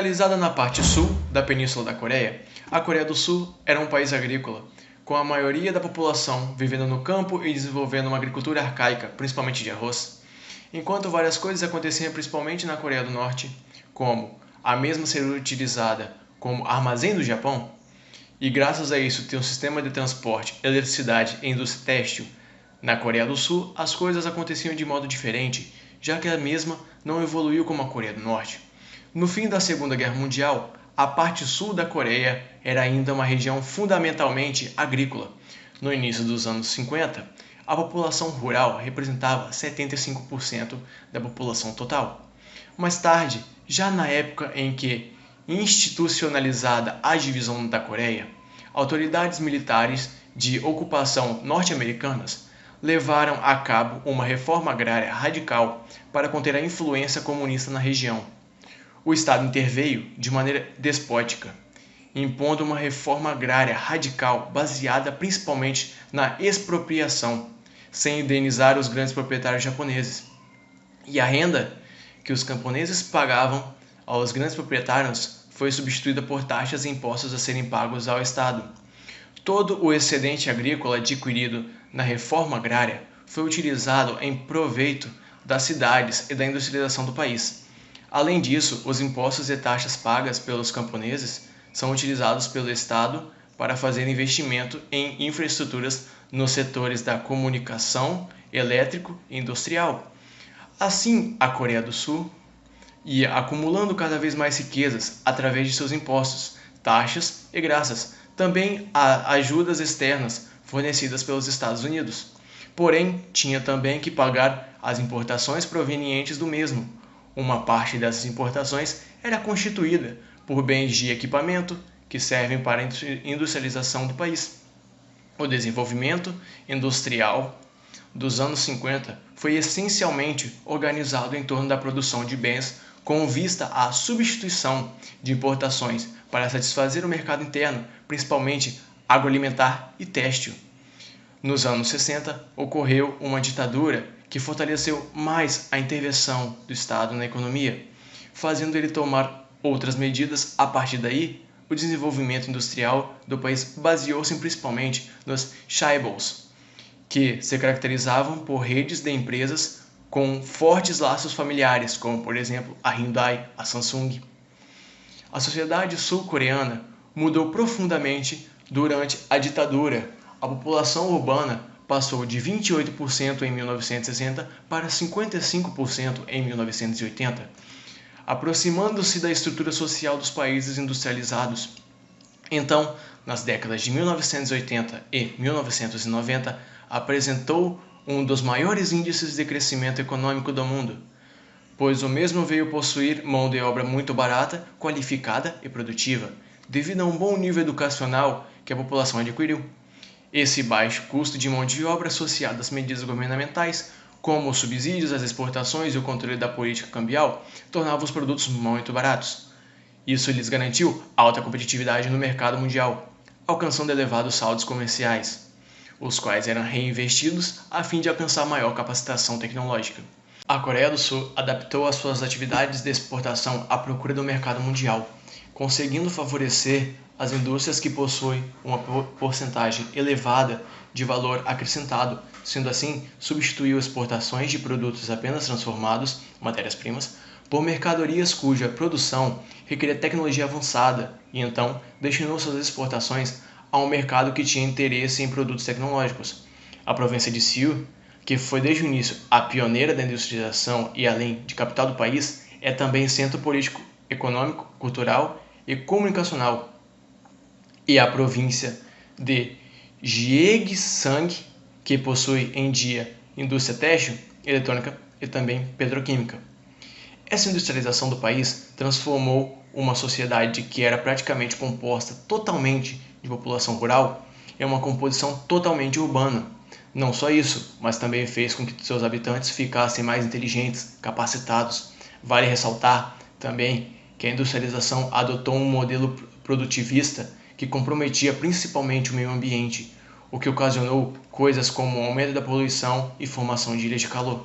Localizada na parte sul da Península da Coreia, a Coreia do Sul era um país agrícola, com a maioria da população vivendo no campo e desenvolvendo uma agricultura arcaica, principalmente de arroz. Enquanto várias coisas aconteciam principalmente na Coreia do Norte, como a mesma ser utilizada como armazém do Japão, e graças a isso ter um sistema de transporte, eletricidade e indústria têxtil, na Coreia do Sul as coisas aconteciam de modo diferente, já que a mesma não evoluiu como a Coreia do Norte. No fim da Segunda Guerra Mundial, a parte sul da Coreia era ainda uma região fundamentalmente agrícola. No início dos anos 50, a população rural representava 75% da população total. Mais tarde, já na época em que institucionalizada a divisão da Coreia, autoridades militares de ocupação norte-americanas levaram a cabo uma reforma agrária radical para conter a influência comunista na região. O Estado interveio de maneira despótica, impondo uma reforma agrária radical baseada principalmente na expropriação, sem indenizar os grandes proprietários japoneses. E a renda que os camponeses pagavam aos grandes proprietários foi substituída por taxas e impostos a serem pagos ao Estado. Todo o excedente agrícola adquirido na reforma agrária foi utilizado em proveito das cidades e da industrialização do país. Além disso, os impostos e taxas pagas pelos camponeses são utilizados pelo Estado para fazer investimento em infraestruturas nos setores da comunicação, elétrico e industrial. Assim, a Coreia do Sul ia acumulando cada vez mais riquezas através de seus impostos, taxas e graças também a ajudas externas fornecidas pelos Estados Unidos. Porém, tinha também que pagar as importações provenientes do mesmo. Uma parte dessas importações era constituída por bens de equipamento que servem para a industrialização do país. O desenvolvimento industrial dos anos 50 foi essencialmente organizado em torno da produção de bens com vista à substituição de importações para satisfazer o mercado interno, principalmente agroalimentar e têxtil. Nos anos 60, ocorreu uma ditadura que fortaleceu mais a intervenção do Estado na economia, fazendo ele tomar outras medidas. A partir daí, o desenvolvimento industrial do país baseou-se principalmente nos chaebols, que se caracterizavam por redes de empresas com fortes laços familiares, como por exemplo a Hyundai, a Samsung. A sociedade sul-coreana mudou profundamente durante a ditadura. A população urbana passou de 28% em 1960 para 55% em 1980, aproximando-se da estrutura social dos países industrializados. Então, nas décadas de 1980 e 1990, apresentou um dos maiores índices de crescimento econômico do mundo, pois o mesmo veio possuir mão de obra muito barata, qualificada e produtiva, devido a um bom nível educacional que a população adquiriu. Esse baixo custo de mão de obra associado às medidas governamentais, como os subsídios às exportações e o controle da política cambial, tornava os produtos muito baratos. Isso lhes garantiu alta competitividade no mercado mundial, alcançando elevados saldos comerciais, os quais eram reinvestidos a fim de alcançar maior capacitação tecnológica. A Coreia do Sul adaptou as suas atividades de exportação à procura do mercado mundial, conseguindo favorecer as indústrias que possuem uma porcentagem elevada de valor acrescentado, sendo assim, substituiu exportações de produtos apenas transformados, matérias-primas, por mercadorias cuja produção requeria tecnologia avançada e então destinou suas exportações a um mercado que tinha interesse em produtos tecnológicos. A província de Seul, que foi desde o início a pioneira da industrialização e além de capital do país, é também centro político, econômico, cultural e comunicacional. E a província de Gyeongsang, que possui em dia indústria têxtil, eletrônica e também petroquímica. Essa industrialização do país transformou uma sociedade que era praticamente composta totalmente de população rural em uma composição totalmente urbana. Não só isso, mas também fez com que seus habitantes ficassem mais inteligentes, capacitados. Vale ressaltar também que a industrialização adotou um modelo produtivista que comprometia principalmente o meio ambiente, o que ocasionou coisas como o aumento da poluição e formação de ilhas de calor.